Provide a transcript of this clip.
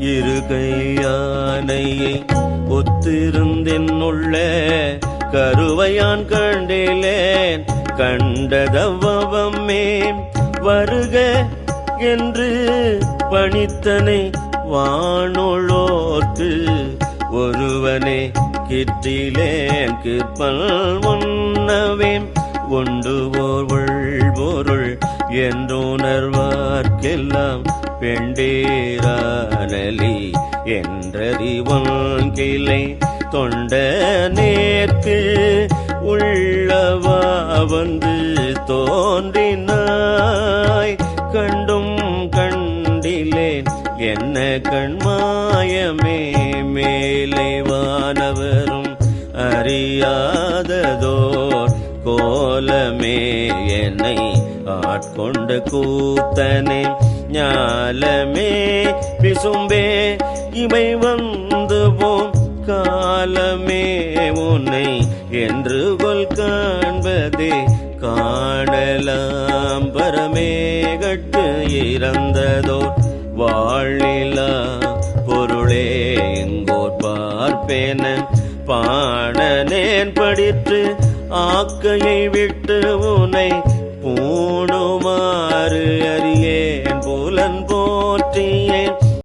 இருகையானையை ஒத்திருந்தென்னுள்ள கருவையான் கண்டிலேன் கண்டதவமே வருக என்று பணித்தனை வானோளோர்க்கு ஒருவனே கிற்றிலேன் கிற்பல் முன்னவே ஒன்று பொருள் என்றுணர்வார்க்கெல்லாம் பெண்டேரானலி என்றறிவன் கிளை தொண்ட நேர்க்கு உள்ளவா வந்து தோன்றினாய் கண்டும் கண்டிலேன் என்ன கண்மாயமே மேலே வானவரும் அறியாததோர் கோலமே என்னை ஆட்கொண்ட கூத்தனே ஞாலமே பிசும்பே இமை வந்து போம் காலமே உன்னை என்று கொல் காண்பதே காணலாம் பரமே கட்டு இறந்ததோ வாழிலா பொருளே எங்கோர் பார்ப்பேன பாடனேன் படித்து ஆக்கையை விட்டு உன்னை பூணுமாறு அறி